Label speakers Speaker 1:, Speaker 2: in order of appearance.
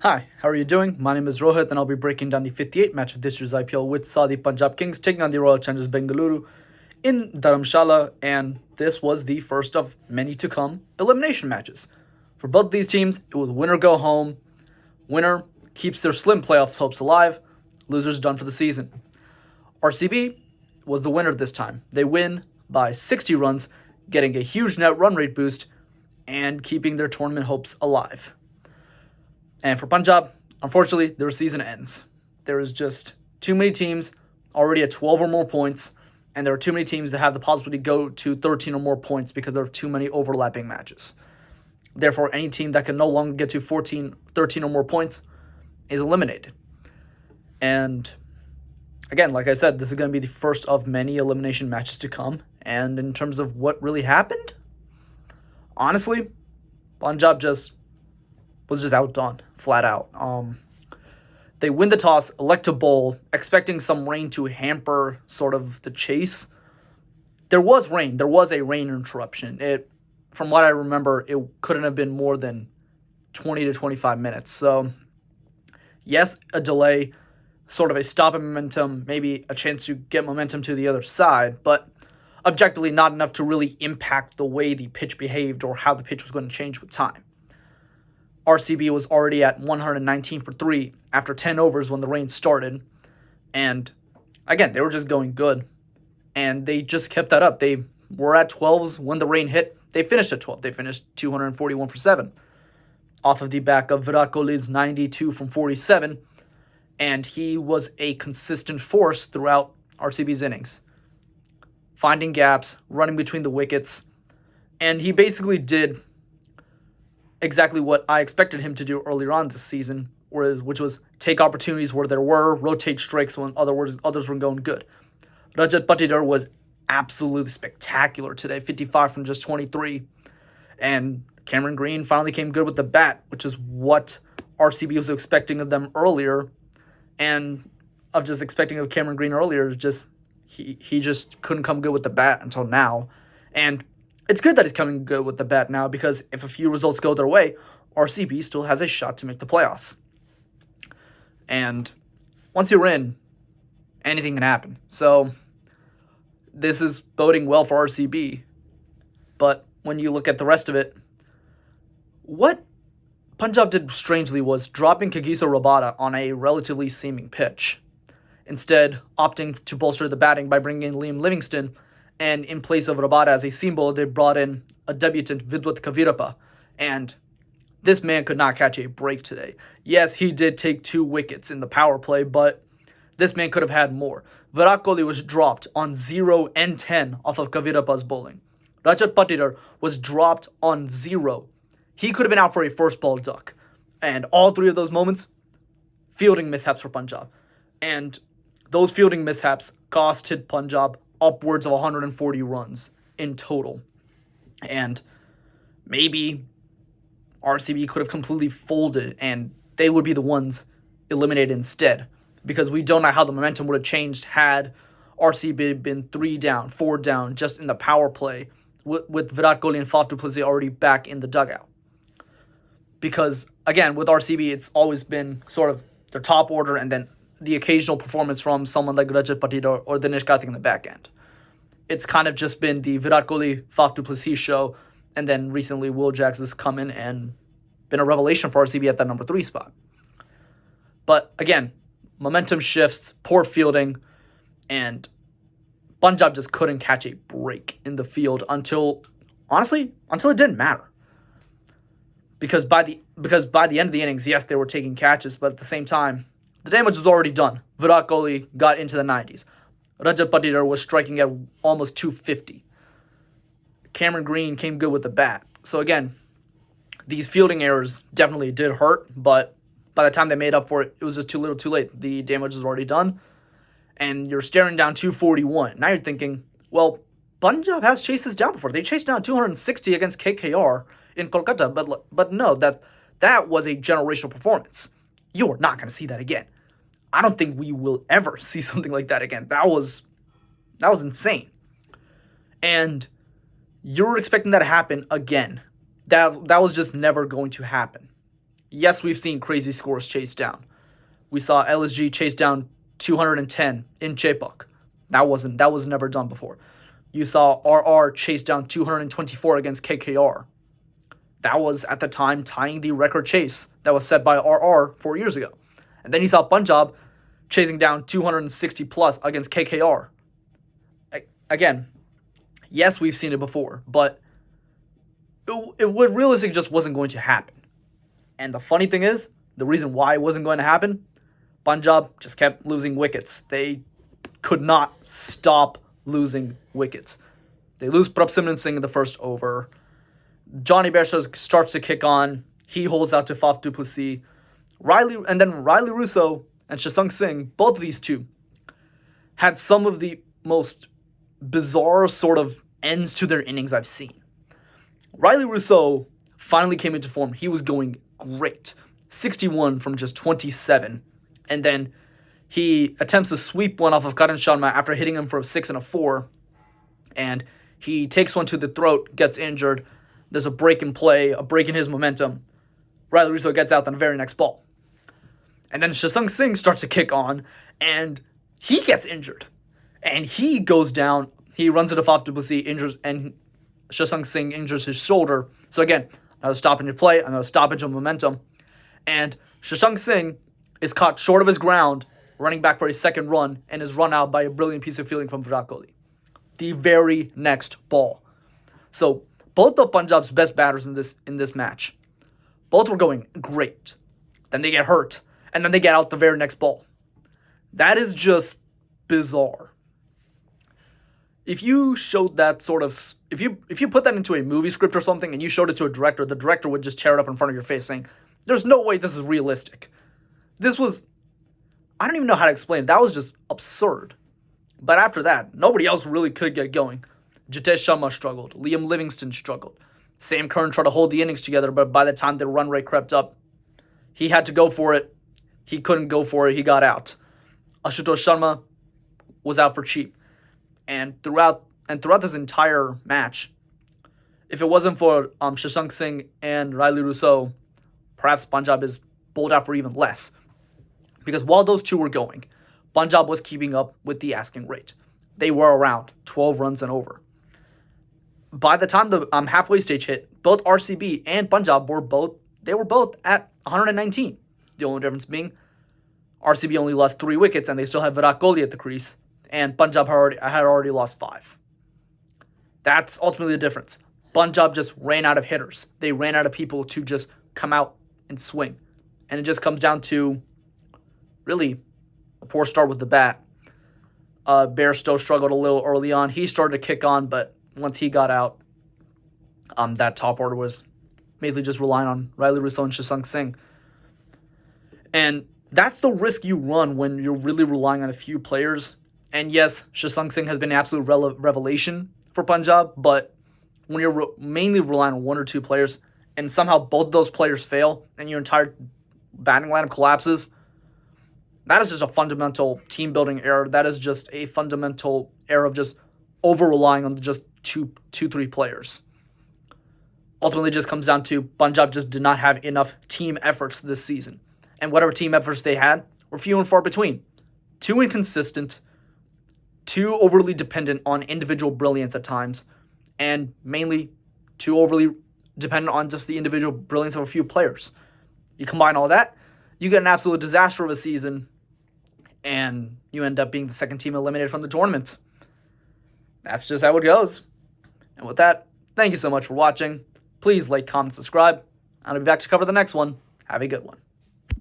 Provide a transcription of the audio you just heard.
Speaker 1: Hi, how are you doing? My name is Rohit and I'll be breaking down the 58th match of this year's IPL which saw the Punjab Kings taking on the Royal Challengers Bengaluru in Dharamshala, and this was the first of many to come elimination matches. For both these teams, it was winner go home. Winner keeps their slim playoff hopes alive, losers done for the season. RCB was the winner this time. They win by 60 runs, getting a huge net run rate boost and keeping their tournament hopes alive. And for Punjab, unfortunately, their season ends. There is just too many teams already at 12 or more points, and there are too many teams that have the possibility to go to 13 or more points because there are too many overlapping matches. Therefore, any team that can no longer get to 14, 13 or more points is eliminated. And again, like I said, this is going to be the first of many elimination matches to come. And in terms of what really happened, honestly, Punjab was just outdone, flat out. They win the toss, elect to bowl, expecting some rain to hamper sort of the chase. There was rain. There was a rain interruption. From what I remember, it couldn't have been more than 20 to 25 minutes. So, yes, a delay, sort of a stop in momentum, maybe a chance to get momentum to the other side, but objectively not enough to really impact the way the pitch behaved or how the pitch was going to change with time. RCB was already at 119 for 3 after 10 overs when the rain started. And again, they were just going good. And they just kept that up. They were at 12s when the rain hit. They finished at 12. They finished 241 for 7 off of the back of Virat Kohli's 92 from 47. And he was a consistent force throughout RCB's innings, finding gaps, running between the wickets. And he basically did exactly what I expected him to do earlier on this season, which was take opportunities where there were, rotate strikes when others were going good. Rajat Patidar was absolutely spectacular today, 55 from just 23. And Cameron Green finally came good with the bat, which is what RCB was expecting of them earlier. And of just expecting of Cameron Green earlier, just he just couldn't come good with the bat until now. And it's good that he's coming good with the bat now, because if a few results go their way, RCB still has a shot to make the playoffs. And once you're in, anything can happen. So this is boding well for RCB. But when you look at the rest of it, what Punjab did strangely was dropping Kagiso Rabada on a relatively seaming pitch, instead opting to bolster the batting by bringing in Liam Livingston. And in place of Rabada as a seam bowler, they brought in a debutant, Vidwat Kavirappa. And this man could not catch a break today. Yes, he did take 2 wickets in the power play, but this man could have had more. Virat Kohli was dropped on 0 and 10 off of Kavirappa's bowling. Rajat Patidar was dropped on 0. He could have been out for a first ball duck. And all 3 of those moments, fielding mishaps for Punjab. And those fielding mishaps costed Punjab upwards of 140 runs in total. And maybe RCB could have completely folded and they would be the ones eliminated instead, because we don't know how the momentum would have changed had RCB been 3 down, 4 down just in the power play with Virat Kohli and Faf du Plessis already back in the dugout. Because again, with RCB, it's always been sort of their top order and then the occasional performance from someone like Rajat Patidar or Dinesh Karthik in the back end. It's kind of just been the Virat Kohli, Faf du Plessis show, and then recently Will Jacks has come in and been a revelation for RCB at that number 3 spot. But again, momentum shifts, poor fielding, and Punjab just couldn't catch a break in the field until it didn't matter. Because by the end of the innings, yes, they were taking catches, but at the same time, the damage was already done. Virat Kohli got into the 90s. Rajat Patidar was striking at almost 250. Cameron Green came good with the bat. So again, these fielding errors definitely did hurt, but by the time they made up for it, it was just too little too late. The damage was already done, and you're staring down 241. Now you're thinking, well, Punjab has chased this down before. They chased down 260 against KKR in Kolkata, but no, that was a generational performance. You are not going to see that again. I don't think we will ever see something like that again. That was insane. And you're expecting that to happen again. That was just never going to happen. Yes, we've seen crazy scores chased down. We saw LSG chase down 210 in Chepauk. That was never done before. You saw RR chase down 224 against KKR. That was, at the time, tying the record chase that was set by RR 4 years ago. And then you saw Punjab chasing down 260 plus against KKR. Again, yes, we've seen it before, but it would realistically just wasn't going to happen. And the funny thing is, the reason why it wasn't going to happen, Punjab just kept losing wickets. They could not stop losing wickets. They lose Prabhsimran Singh in the first over. Johnny Bairstow starts to kick on. He holds out to Faf du Plessis. Riley Russo and Shashank Singh, both of these two, had some of the most bizarre sort of ends to their innings I've seen. Riley Russo finally came into form. He was going great. 61 from just 27. And then he attempts to sweep one off of Karan Sharma after hitting him for a 6 and a 4. And he takes one to the throat, gets injured. There's a break in play, a break in his momentum. Riley Russo gets out on the very next ball. And then Shashank Singh starts to kick on, and he gets injured. And he goes down. He runs into Faf du Plessis, injures, and Shashank Singh injures his shoulder. So again, another stoppage in play, another stoppage of momentum. And Shashank Singh is caught short of his ground, running back for a second run, and is run out by a brilliant piece of fielding from Virat Kohli. The very next ball. So both of Punjab's best batters in this match, both were going great. Then they get hurt, and then they get out the very next ball. That is just bizarre. If you showed that sort of, if you put that into a movie script or something and you showed it to a director, the director would just tear it up in front of your face saying, there's no way this is realistic. This was, I don't even know how to explain it. That was just absurd. But after that, nobody else really could get going. Jitesh Sharma struggled. Liam Livingston struggled. Sam Curran tried to hold the innings together, but by the time the run rate crept up, he had to go for it. He couldn't go for it. He got out. Ashutosh Sharma was out for cheap. And throughout this entire match, if it wasn't for Shashank Singh and Riley Russo, perhaps Punjab is bowled out for even less. Because while those two were going, Punjab was keeping up with the asking rate. They were around 12 runs and over. By the time the halfway stage hit, both RCB and Punjab were both at 119. The only difference being RCB only lost 3 wickets and they still had Virat Kohli at the crease, and Punjab had already lost 5. That's ultimately the difference. Punjab just ran out of hitters. They ran out of people to just come out and swing. And it just comes down to really a poor start with the bat. Bairstow struggled a little early on. He started to kick on, but once he got out, that top order was mainly just relying on Riley Russo and Shashank Singh. And that's the risk you run when you're really relying on a few players. And yes, Shashank Singh has been an absolute revelation for Punjab, but when you're mainly relying on 1 or 2 players, and somehow both those players fail, and your entire batting lineup collapses, that is just a fundamental team-building error. That is just a fundamental error of just over-relying on just 2-3 players. Ultimately, it just comes down to Punjab just did not have enough team efforts this season. And whatever team efforts they had were few and far between. Too inconsistent, too overly dependent on individual brilliance at times, and mainly too overly dependent on just the individual brilliance of a few players. You combine all that, you get an absolute disaster of a season, and you end up being the second team eliminated from the tournament. That's just how it goes. And with that, thank you so much for watching. Please like, comment, subscribe. I'll be back to cover the next one. Have a good one.